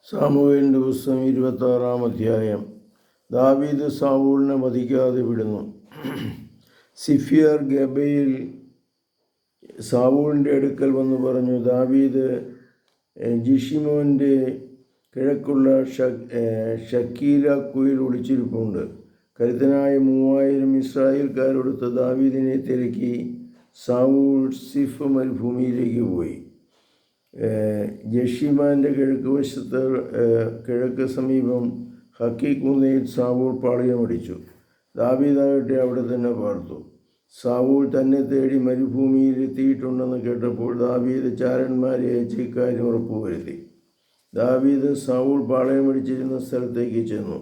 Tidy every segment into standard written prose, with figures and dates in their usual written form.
സാമുവേലിൻ്റെ പുസ്തകം 26-ാം അധ്യായം. ദാവീദ് സാവൂളിനെ വധിക്കാതെ വിടുന്നു. സിഫിയർ ഗബയിൽ സാവൂളിൻ്റെ അടുക്കൽ വന്ന് പറഞ്ഞു, ദാവീദ് ജിഷിമോൻ്റെ കിഴക്കുള്ള ഷക്കീല കുയിൽ ഒളിച്ചിരിപ്പുണ്ട്. കരുത്തനായ 3000 ഇസ്രായേൽക്കാരോടുത്ത് ദാവീദിനെ തിരക്കി സാവൂൾ സിഫ് മരുഭൂമിയിലേക്ക് പോയി. ജഷിമാൻ്റെ കിഴക്ക് സമീപം ഹക്കീക്കുന്നയിൽ സാവൂൾ പാളയമടിച്ചു. ദാവീദാകട്ടെ അവിടെ തന്നെ പാർത്തു. സാവൂൾ തന്നെ തേടി മരുഭൂമിയിൽ എത്തിയിട്ടുണ്ടെന്ന് കേട്ടപ്പോൾ ദാവീദ് ചാരന്മാരെ അയച്ച് ഇക്കാര്യം ഉറപ്പുവരുത്തി. ദാവീദ് സാവൂൾ പാളയമടിച്ചിരുന്ന സ്ഥലത്തേക്ക് ചെന്നു.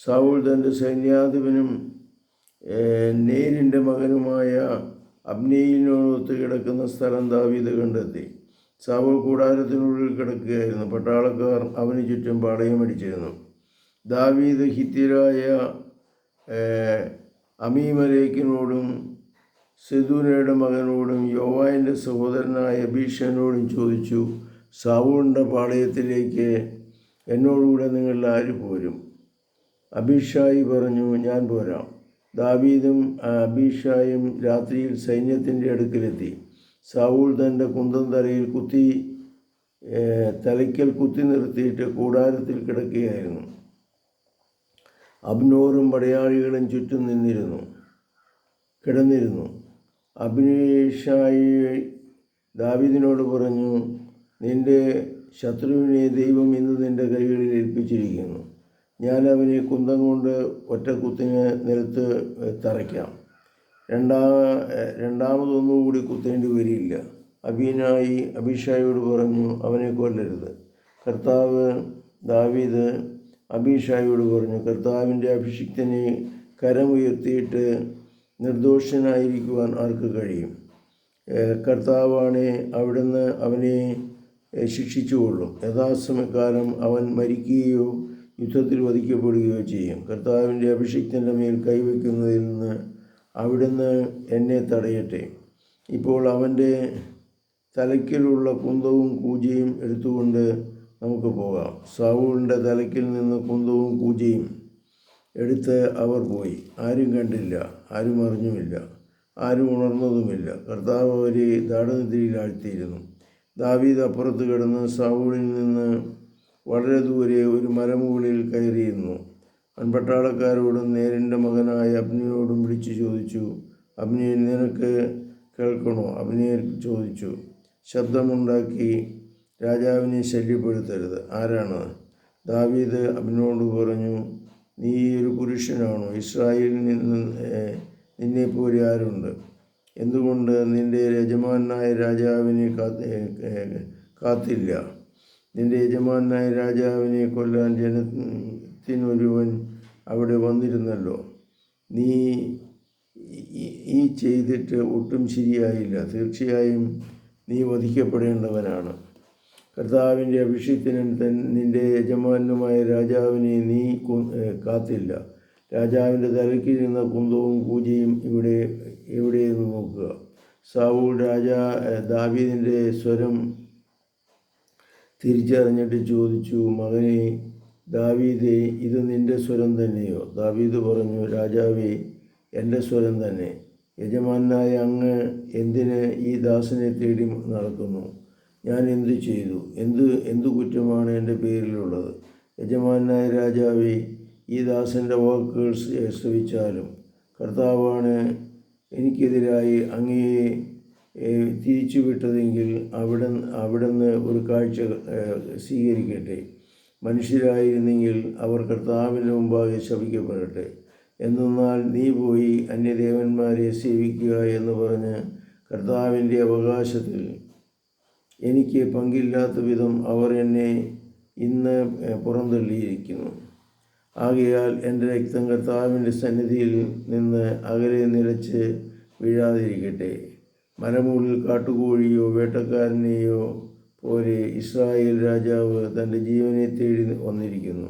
സാവൂൾ തൻ്റെ സൈന്യാധിപനും നേരിൻ്റെ മകനുമായ അബ്നേരിനോടൊത്ത് കിടക്കുന്ന സ്ഥലം ദാവീദ് കണ്ടെത്തി. സാവൂൾ കൂടാരത്തിനുള്ളിൽ കിടക്കുകയായിരുന്നു. പട്ടാളക്കാർ അവന് ചുറ്റും പാളയമടിച്ചിരുന്നു. ദാവീദ് ഹിത്യരായ അമീമലേക്കിനോടും സെദൂരയുടെ മകനോടും യോവാബിൻ്റെ സഹോദരനായ അബീശായോടും ചോദിച്ചു, സാവൂളിൻ്റെ പാളയത്തിലേക്ക് എന്നോടുകൂടെ നിങ്ങളിൽ ആര് പോരും? അബീശായി പറഞ്ഞു, ഞാൻ പോരാം. ദാവീദും അബീശായും രാത്രിയിൽ സൈന്യത്തിൻ്റെ അടുക്കലെത്തി. സാവൂൾ തൻ്റെ കുന്തം തലയ്ക്കൽ കുത്തി നിർത്തിയിട്ട് കൂടാരത്തിൽ കിടക്കുകയായിരുന്നു. അബ്നോറും പടയാളികളും ചുറ്റും കിടന്നിരുന്നു. അബീശായി ദാവീദിനോട് പറഞ്ഞു, നിന്റെ ശത്രുവിനെ ദൈവം ഇന്ന് നിന്റെ കൈകളിൽ ഏൽപ്പിച്ചിരിക്കുന്നു. ഞാൻ അവനെ കുന്തം കൊണ്ട് ഒറ്റക്കുത്തിന് നിലത്ത് തറയ്ക്കാം. രണ്ടാമതൊന്നുകൂടി കുത്തേണ്ടി വരില്ല. അബീശായോട് പറഞ്ഞു, അവനെ കൊല്ലരുത്. ദാവീദ് അബീശായോട് പറഞ്ഞു, കർത്താവിൻ്റെ അഭിഷിക്തനെ കരമുയർത്തിയിട്ട് നിർദോഷനായിരിക്കുവാൻ ആർക്ക് കഴിയും? കർത്താവാണേ അവിടുന്ന് അവനെ ശിക്ഷിച്ചുകൊള്ളും. യഥാസമയക്കാലം അവൻ മരിക്കുകയോ യുദ്ധത്തിൽ വധിക്കപ്പെടുകയോ ചെയ്യും. കർത്താവിൻ്റെ അഭിഷിക്തൻ്റെ മേൽ കൈവയ്ക്കുന്നതിൽ നിന്ന് അവിടുന്ന് എന്നെ തടയട്ടെ. ഇപ്പോൾ അവൻ്റെ തലയ്ക്കലുള്ള കുന്തവും കൂജയും എടുത്തുകൊണ്ട് നമുക്ക് പോകാം. സാവൂളിൻ്റെ തലയ്ക്കിൽ നിന്ന് കുന്തവും കൂജയും എടുത്ത് അവർ പോയി. ആരും കണ്ടില്ല, ആരും അറിഞ്ഞുമില്ല, ആരും ഉണർന്നതുമില്ല. കർത്താവ് അവരെ ദാഢനിദ്രയിൽ ആഴ്ത്തിയിരുന്നു. ദാവീദ് അപ്പുറത്ത് കിടന്ന് സാവൂളിൽ നിന്ന് വളരെ ദൂരെ ഒരു മലമുകളിൽ കയറിയിരുന്നു. അവൻ പട്ടാളക്കാരോടും നേരിൻ്റെ മകനായ അബ്നേരോടും വിളിച്ചു ചോദിച്ചു, അബ്നേർ, നിനക്ക് കേൾക്കണോ? അബ്നേർ ചോദിച്ചു, ശബ്ദമുണ്ടാക്കി രാജാവിനെ ശല്യപ്പെടുത്തരുത്. ആരാണ്? ദാവീദ് അബ്നേരോട് പറഞ്ഞു, നീ ഒരു പുരുഷനാണോ? ഇസ്രായേലിൽ നിന്നെപ്പോലെ ആരുണ്ട്? എന്തുകൊണ്ട് നിൻ്റെ യജമാനായ രാജാവിനെ കാത്തില്ല? നിൻ്റെ യജമാനായ രാജാവിനെ കൊല്ലാൻ ജനത്തിനൊരുവൻ അവിടെ വന്നിരുന്നല്ലോ. നീ ഈ ചെയ്തിട്ട് ഒട്ടും ശരിയായില്ല. തീർച്ചയായും നീ വധിക്കപ്പെടേണ്ടവനാണ്. കർത്താവിൻ്റെ അഭിഷിക്തനും നിൻ്റെ യജമാനുമായ രാജാവിനെ നീ കാത്തില്ല. രാജാവിൻ്റെ തലയ്ക്കിരുന്ന കുന്തവും കൂജയും എവിടെയെന്ന് നോക്കുക. സാവൂൾ ദാവീദിൻ്റെ സ്വരം തിരിച്ചറിഞ്ഞിട്ട് ചോദിച്ചു, മകനെ ദാവീദേ, ഇത് നിൻ്റെ സ്വരം തന്നെയോ? ദാവീദ് പറഞ്ഞു, രാജാവേ, എൻ്റെ സ്വരം തന്നെ. യജമാനായ അങ്ങ് എന്തിന് ഈ ദാസനെ തേടി നടക്കുന്നു? ഞാൻ എന്തു ചെയ്തു? എന്തു കുറ്റമാണ് എൻ്റെ പേരിലുള്ളത്? യജമാനായ രാജാവേ, ഈ ദാസൻ്റെ വാക്കുകൾ ശ്രവിച്ചാലും. കർത്താവാണ് എനിക്കെതിരായി അങ്ങയെ തിരിച്ചുവിട്ടതെങ്കിൽ അവിടുന്ന് ഒരു കാഴ്ച സ്വീകരിക്കട്ടെ. മനുഷ്യരായിരുന്നെങ്കിൽ അവർ കർത്താവിൻ്റെ മുമ്പാകെ ശപിക്കപ്പെടട്ടെ. എന്നാൽ നീ പോയി അന്യദേവന്മാരെ സേവിക്കുക എന്ന് പറഞ്ഞ് കർത്താവിൻ്റെ അവകാശത്തിൽ എനിക്ക് പങ്കില്ലാത്ത വിധം അവർ എന്നെ ഇന്ന് പുറന്തള്ളിയിരിക്കുന്നു. ആകയാൽ എൻ്റെ രക്തം കർത്താവിൻ്റെ സന്നിധിയിൽ നിന്ന് അകലെ നിലച്ച് വീഴാതിരിക്കട്ടെ. മലമുകളിൽ കാട്ടുകോഴിയോ വേട്ടക്കാരനെയോ പോലെ ഇസ്രായേൽ രാജാവ് തൻ്റെ ജീവനെ തേടി വന്നിരിക്കുന്നു.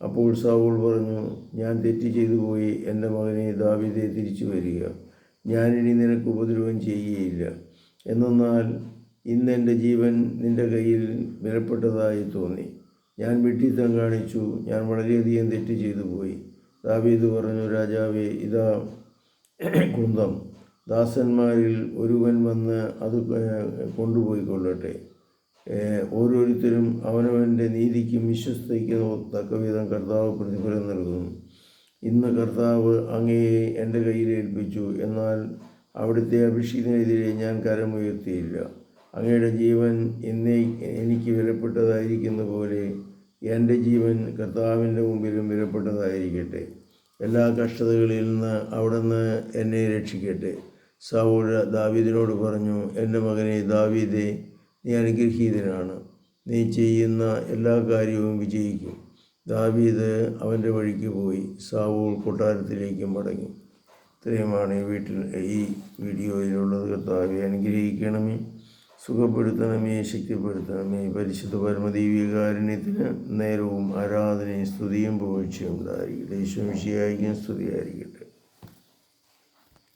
അപ്പോൾ സാവൂൾ പറഞ്ഞു, ഞാൻ തെറ്റ് ചെയ്തു പോയി. എൻ്റെ മകനെ ദാവീദേ, തിരിച്ചു വരിക. ഞാനിനി നിനക്ക് ഉപദ്രവം ചെയ്യുകയില്ല. എന്നാൽ ഇന്ന് എൻ്റെ ജീവൻ നിൻ്റെ കയ്യിൽ വിലപ്പെട്ടതായി തോന്നി. ഞാൻ വിഡ്ഢിത്തം കാണിച്ചു, ഞാൻ വളരെയധികം തെറ്റ് ചെയ്തു പോയി. ദാവീദ് പറഞ്ഞു, രാജാവേ, ഇതാ കുന്തം, ദാസന്മാരിൽ ഒരുവൻ വന്ന് അത് കൊണ്ടുപോയിക്കൊള്ളട്ടെ. ഓരോരുത്തരും അവനവൻ്റെ നീതിക്കും വിശ്വസ്തയ്ക്കും തക്കവിധം കർത്താവ് പ്രതിഫലം നൽകുന്നു. ഇന്ന് കർത്താവ് അങ്ങയെ എൻ്റെ കയ്യിൽ ഏൽപ്പിച്ചു, എന്നാൽ അവിടുത്തെ അഭിഷേകത്തിനെതിരെ ഞാൻ കരമുയർത്തിയില്ല. അങ്ങയുടെ ജീവൻ ഇന്നേ എനിക്ക് വിലപ്പെട്ടതായിരിക്കുന്ന പോലെ എൻ്റെ ജീവൻ കർത്താവിൻ്റെ മുമ്പിലും വിലപ്പെട്ടതായിരിക്കട്ടെ. എല്ലാ കഷ്ടതകളിൽ നിന്ന് അവിടുന്ന് എന്നെ രക്ഷിക്കട്ടെ. സൗൽ ദാവീദിനോട് പറഞ്ഞു, എൻ്റെ മകനെ ദാവീദേ, നീ അനുഗ്രഹീതനാണ്. നീ ചെയ്യുന്ന എല്ലാ കാര്യവും വിജയിക്കും. ദാവീദ് അവൻ്റെ വഴിക്ക് പോയി സൗൽ കൊട്ടാരത്തിലേക്ക് മടങ്ങി. ഇത്രയുമാണ് ഈ വീഡിയോയിലുള്ളത്. കർത്താവെ അനുഗ്രഹിക്കണമേ, സുഖപ്പെടുത്തണമേ, ശക്തിപ്പെടുത്തണമേ. പരിശുദ്ധ പരമദൈവികാരുണ്യത്തിന് നേരവും ആരാധനയും സ്തുതിയും പുകഴ്ചയും ഉണ്ടായിരിക്കട്ടെ. ഈശോ മിശിഹായ്ക്കും സ്തുതിയായിരിക്കട്ടെ.